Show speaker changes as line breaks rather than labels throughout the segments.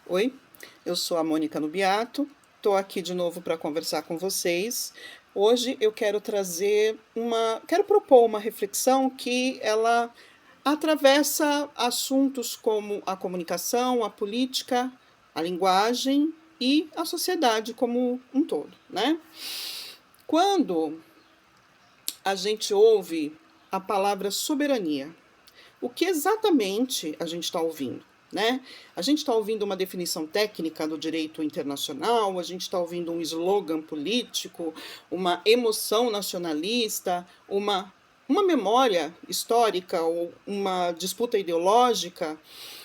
Oi, eu sou a Mônica Nubiato, estou aqui de novo para conversar com vocês. Hoje eu quero propor uma reflexão que ela atravessa assuntos como a comunicação, a política, a linguagem e a sociedade como um todo, né? Quando a gente ouve a palavra soberania, o que exatamente a gente está ouvindo? Né? A gente está ouvindo uma definição técnica do direito internacional, a gente está ouvindo um slogan político, uma emoção nacionalista, uma memória histórica ou uma disputa ideológica,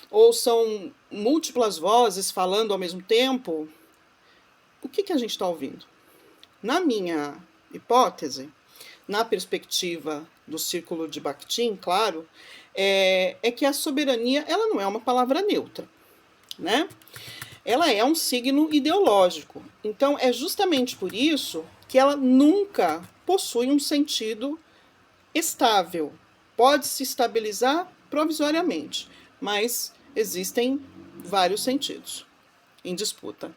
ou são múltiplas vozes falando ao mesmo tempo? O que a gente está ouvindo? Na minha hipótese, na perspectiva do círculo de Bakhtin, claro, é que a soberania ela não é uma palavra neutra, né? Ela é um signo ideológico. Então, é justamente por isso que ela nunca possui um sentido estável. Pode se estabilizar provisoriamente, mas existem vários sentidos em disputa.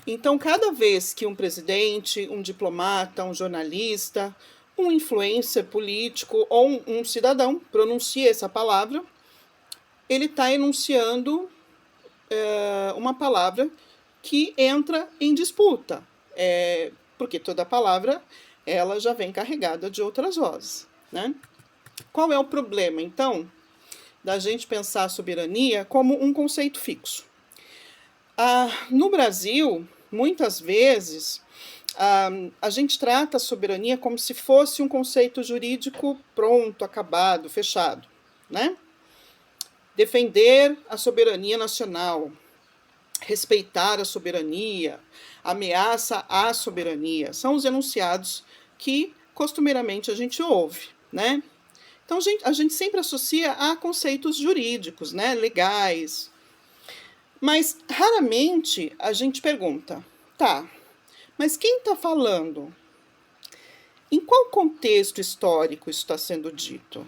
Então, cada vez que um presidente, um diplomata, um jornalista, um influencer político ou um cidadão pronuncia essa palavra, ele está enunciando uma palavra que entra em disputa, porque toda palavra ela já vem carregada de outras vozes, né? Qual é o problema, então, da gente pensar a soberania como um conceito fixo? No Brasil, muitas vezes, a gente trata a soberania como se fosse um conceito jurídico pronto, acabado, fechado, né? Defender a soberania nacional, respeitar a soberania, ameaça à soberania, são os enunciados que costumeiramente a gente ouve, né? Então a gente sempre associa a conceitos jurídicos, né, legais, mas raramente a gente pergunta, tá, mas quem está falando? Em qual contexto histórico isso está sendo dito?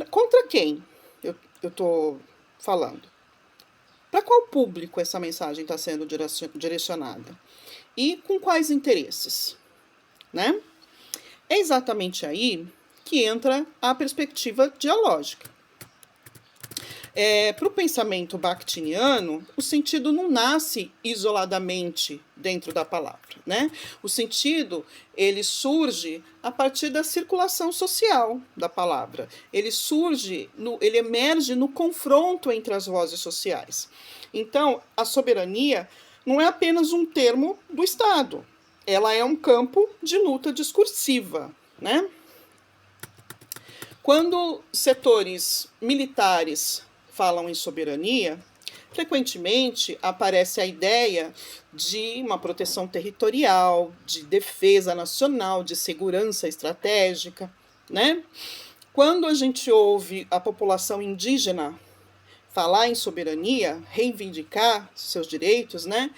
Contra quem eu estou falando? Para qual público essa mensagem está sendo direcionada? E com quais interesses? Né? É exatamente aí que entra a perspectiva dialógica. Para o pensamento bakhtiniano, o sentido não nasce isoladamente dentro da palavra, né? O sentido ele surge a partir da circulação social da palavra. Ele emerge no confronto entre as vozes sociais. Então, a soberania não é apenas um termo do Estado. Ela é um campo de luta discursiva, né? Quando setores militares falam em soberania, frequentemente aparece a ideia de uma proteção territorial, de defesa nacional, de segurança estratégica, né? Quando a gente ouve a população indígena falar em soberania, reivindicar seus direitos, né,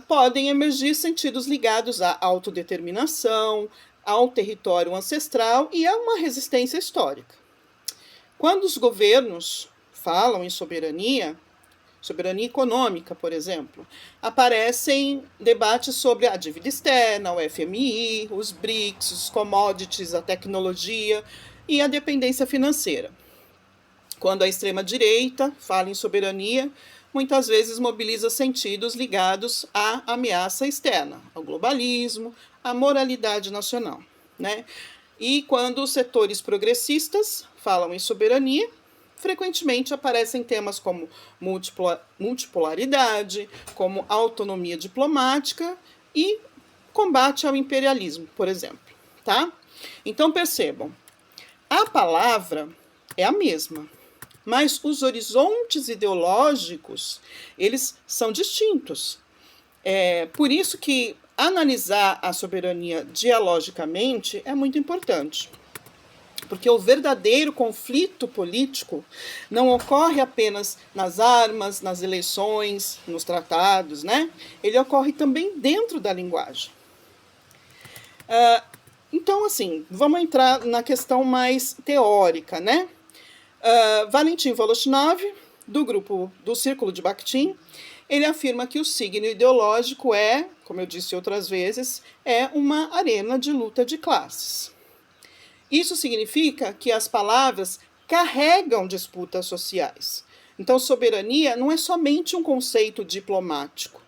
podem emergir sentidos ligados à autodeterminação, ao território ancestral e a uma resistência histórica. Quando os governos falam em soberania econômica, por exemplo, aparecem debates sobre a dívida externa, o FMI, os BRICS, os commodities, a tecnologia e a dependência financeira. Quando a extrema-direita fala em soberania, muitas vezes mobiliza sentidos ligados à ameaça externa, ao globalismo, à moralidade nacional, né? E quando os setores progressistas falam em soberania, frequentemente aparecem temas como multipolaridade, como autonomia diplomática e combate ao imperialismo, por exemplo, tá? Então percebam, a palavra é a mesma, mas os horizontes ideológicos, eles são distintos. Por isso que analisar a soberania dialogicamente é muito importante. Porque o verdadeiro conflito político não ocorre apenas nas armas, nas eleições, nos tratados, né? Ele ocorre também dentro da linguagem. Então, assim, vamos entrar na questão mais teórica, né? Valentin Voloshinov, do grupo do Círculo de Bakhtin, ele afirma que o signo ideológico é, como eu disse outras vezes, é uma arena de luta de classes. Isso significa que as palavras carregam disputas sociais. Então, soberania não é somente um conceito diplomático.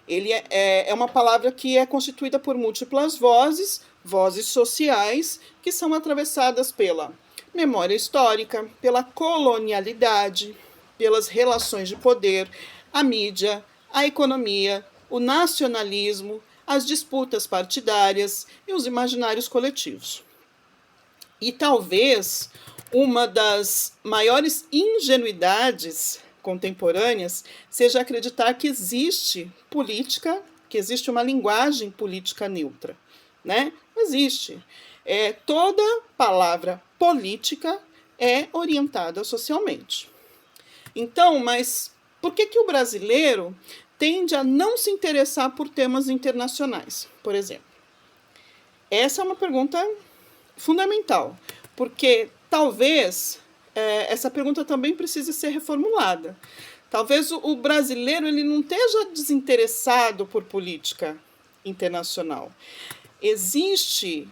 Ele é uma palavra que é constituída por múltiplas vozes, vozes sociais, que são atravessadas pela memória histórica, pela colonialidade, pelas relações de poder, a mídia, a economia, o nacionalismo, as disputas partidárias e os imaginários coletivos. E talvez uma das maiores ingenuidades contemporâneas seja acreditar que existe política, que existe uma linguagem política neutra, né? Não existe. Toda palavra política é orientada socialmente. Então, mas por que o brasileiro tende a não se interessar por temas internacionais, por exemplo? Essa é uma pergunta fundamental, porque talvez essa pergunta também precise ser reformulada. Talvez o brasileiro ele não esteja desinteressado por política internacional. Existe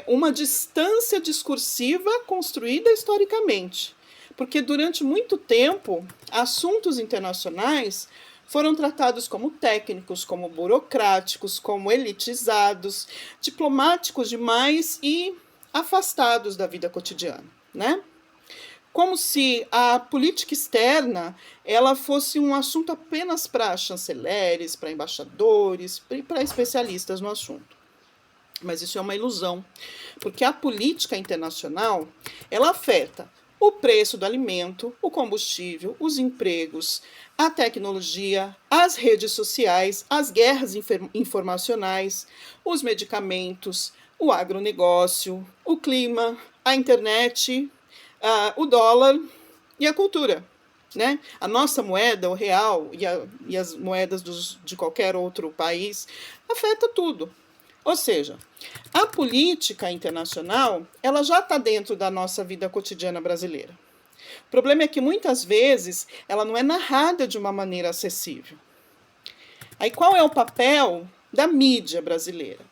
uma distância discursiva construída historicamente, porque durante muito tempo assuntos internacionais foram tratados como técnicos, como burocráticos, como elitizados, diplomáticos demais e afastados da vida cotidiana, né? Como se a política externa ela fosse um assunto apenas para chanceleres, para embaixadores, para especialistas no assunto. Mas isso é uma ilusão, porque a política internacional ela afeta o preço do alimento, o combustível, os empregos, a tecnologia, as redes sociais, as guerras informacionais, os medicamentos, o agronegócio, o clima, a internet, o dólar e a cultura. Né? A nossa moeda, o real e as moedas de qualquer outro país, afeta tudo. Ou seja, a política internacional ela já está dentro da nossa vida cotidiana brasileira. O problema é que muitas vezes ela não é narrada de uma maneira acessível. Aí qual é o papel da mídia brasileira?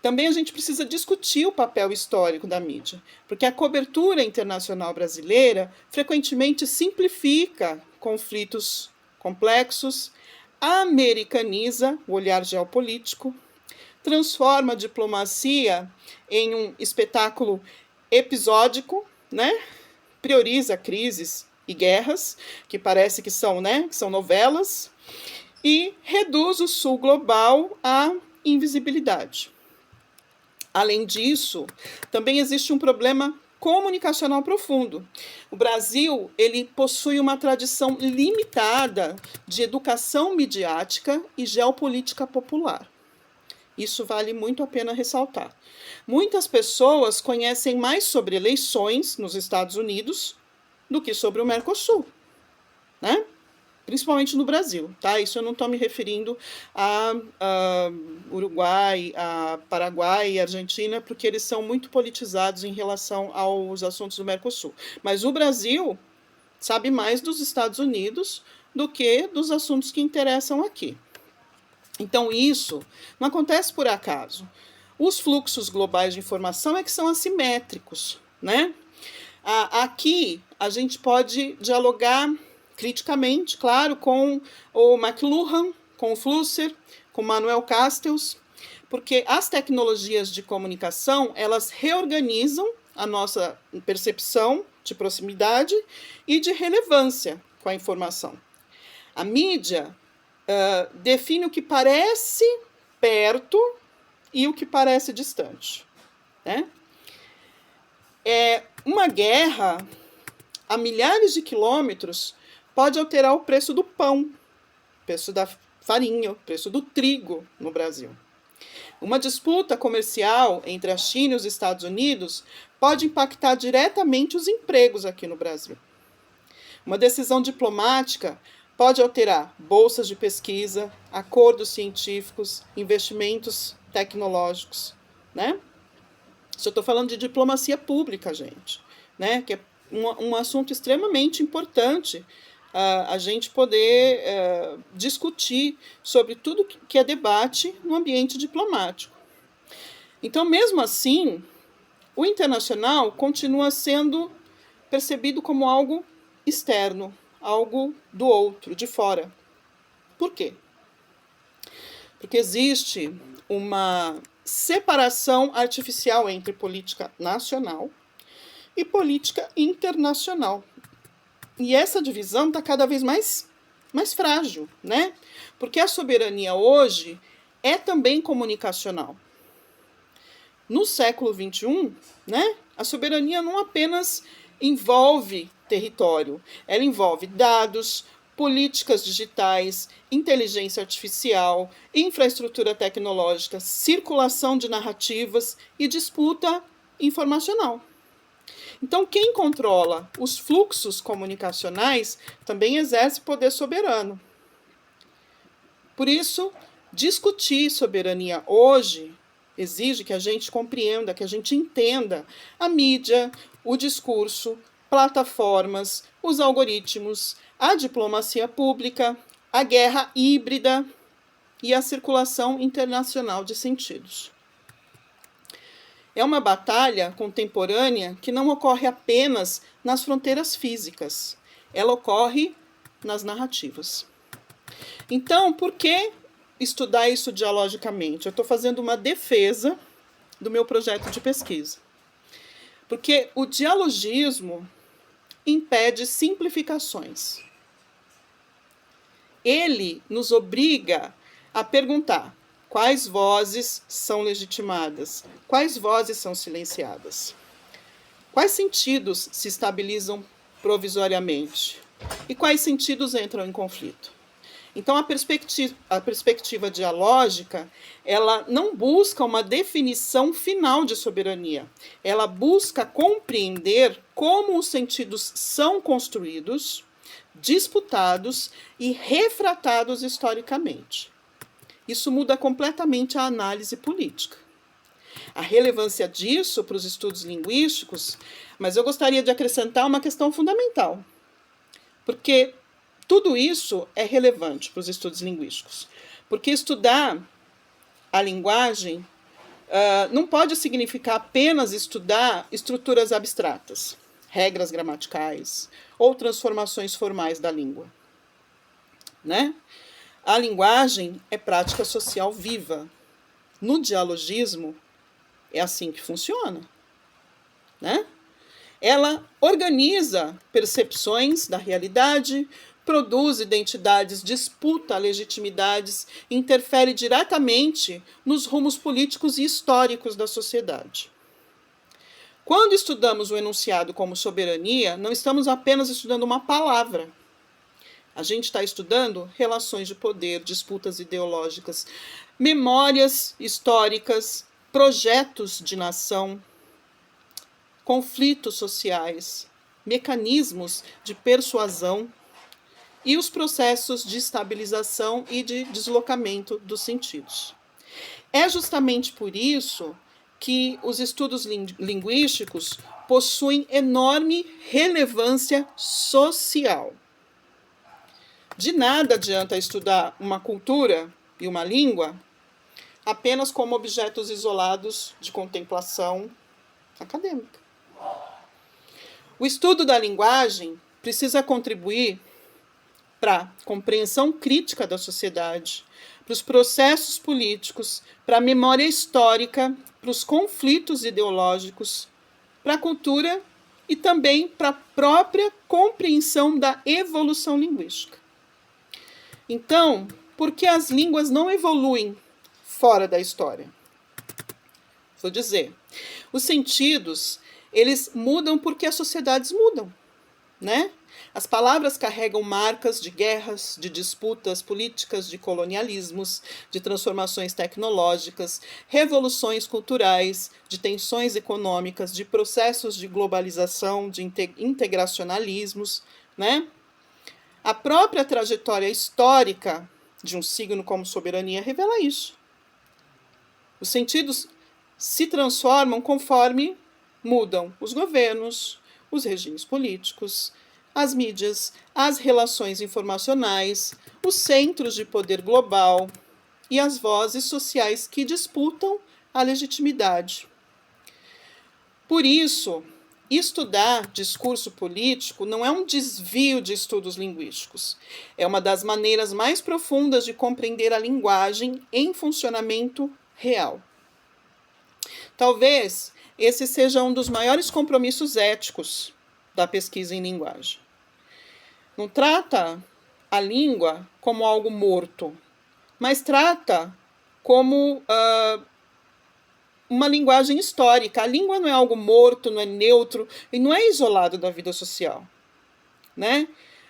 Também a gente precisa discutir o papel histórico da mídia, porque a cobertura internacional brasileira frequentemente simplifica conflitos complexos, americaniza o olhar geopolítico, transforma a diplomacia em um espetáculo episódico, né? Prioriza crises e guerras, que parece que são novelas, e reduz o sul global à invisibilidade. Além disso, também existe um problema comunicacional profundo. O Brasil ele possui uma tradição limitada de educação midiática e geopolítica popular. Isso vale muito a pena ressaltar. Muitas pessoas conhecem mais sobre eleições nos Estados Unidos do que sobre o Mercosul, né? Principalmente no Brasil, tá? Isso eu não estou me referindo a Uruguai, a Paraguai e Argentina, porque eles são muito politizados em relação aos assuntos do Mercosul. Mas o Brasil sabe mais dos Estados Unidos do que dos assuntos que interessam aqui. Então, isso não acontece por acaso. Os fluxos globais de informação é que são assimétricos, né? Aqui, a gente pode dialogar criticamente, claro, com o McLuhan, com o Flusser, com o Manuel Castells, porque as tecnologias de comunicação, elas reorganizam a nossa percepção de proximidade e de relevância com a informação. A mídia define o que parece perto e o que parece distante, né? Uma guerra a milhares de quilômetros pode alterar o preço do pão, o preço da farinha, o preço do trigo no Brasil. Uma disputa comercial entre a China e os Estados Unidos pode impactar diretamente os empregos aqui no Brasil. Uma decisão diplomática pode alterar bolsas de pesquisa, acordos científicos, investimentos tecnológicos, né? Isso eu estou falando de diplomacia pública, gente, né? Que é um assunto extremamente importante a gente poder discutir sobre tudo que é debate no ambiente diplomático. Então, mesmo assim, o internacional continua sendo percebido como algo externo, algo do outro, de fora. Por quê? Porque existe uma separação artificial entre política nacional e política internacional. E essa divisão está cada vez mais frágil, né? Porque a soberania hoje é também comunicacional. No século XXI, né, a soberania não apenas envolve território, ela envolve dados, políticas digitais, inteligência artificial, infraestrutura tecnológica, circulação de narrativas e disputa informacional. Então, quem controla os fluxos comunicacionais também exerce poder soberano. Por isso, discutir soberania hoje exige que a gente compreenda, que a gente entenda a mídia, o discurso, plataformas, os algoritmos, a diplomacia pública, a guerra híbrida e a circulação internacional de sentidos. É uma batalha contemporânea que não ocorre apenas nas fronteiras físicas, ela ocorre nas narrativas. Então, por que estudar isso dialogicamente? Eu estou fazendo uma defesa do meu projeto de pesquisa. Porque o dialogismo impede simplificações. Ele nos obriga a perguntar quais vozes são legitimadas, quais vozes são silenciadas, quais sentidos se estabilizam provisoriamente e quais sentidos entram em conflito. Então, a perspectiva dialógica, ela não busca uma definição final de soberania. Ela busca compreender como os sentidos são construídos, disputados e refratados historicamente. Isso muda completamente a análise política. A relevância disso para os estudos linguísticos, mas eu gostaria de acrescentar uma questão fundamental. Porque tudo isso é relevante para os estudos linguísticos, porque estudar a linguagem não pode significar apenas estudar estruturas abstratas, regras gramaticais ou transformações formais da língua, né? A linguagem é prática social viva. No dialogismo, é assim que funciona, né? Ela organiza percepções da realidade, produz identidades, disputa legitimidades, interfere diretamente nos rumos políticos e históricos da sociedade. Quando estudamos o enunciado como soberania, não estamos apenas estudando uma palavra. A gente está estudando relações de poder, disputas ideológicas, memórias históricas, projetos de nação, conflitos sociais, mecanismos de persuasão e os processos de estabilização e de deslocamento dos sentidos. É justamente por isso que os estudos linguísticos possuem enorme relevância social. De nada adianta estudar uma cultura e uma língua apenas como objetos isolados de contemplação acadêmica. O estudo da linguagem precisa contribuir para a compreensão crítica da sociedade, para os processos políticos, para a memória histórica, para os conflitos ideológicos, para a cultura e também para a própria compreensão da evolução linguística. Então, por que as línguas não evoluem fora da história? Vou dizer, os sentidos, eles mudam porque as sociedades mudam, né? As palavras carregam marcas de guerras, de disputas políticas, de colonialismos, de transformações tecnológicas, revoluções culturais, de tensões econômicas, de processos de globalização, de integracionalismos, né? A própria trajetória histórica de um signo como soberania revela isso. Os sentidos se transformam conforme mudam os governos, os regimes políticos, as mídias, as relações informacionais, os centros de poder global e as vozes sociais que disputam a legitimidade. Por isso, estudar discurso político não é um desvio de estudos linguísticos. É uma das maneiras mais profundas de compreender a linguagem em funcionamento real. Talvez esse seja um dos maiores compromissos éticos da pesquisa em linguagem. Não trata a língua como algo morto, mas trata como uma linguagem histórica. A língua não é algo morto, não é neutro e não é isolado da vida social, né?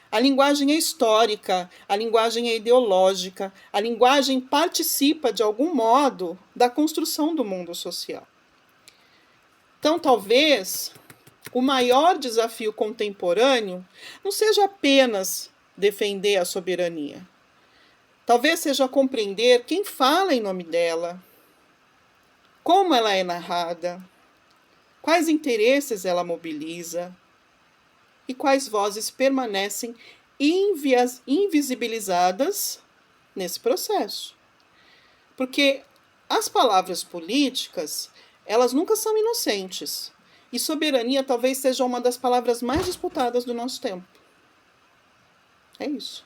A linguagem é histórica, a linguagem é ideológica, a linguagem participa de algum modo da construção do mundo social. Então, talvez o maior desafio contemporâneo não seja apenas defender a soberania. Talvez seja compreender quem fala em nome dela, como ela é narrada, quais interesses ela mobiliza e quais vozes permanecem invisibilizadas nesse processo. Porque as palavras políticas, elas nunca são inocentes. E soberania talvez seja uma das palavras mais disputadas do nosso tempo. É isso.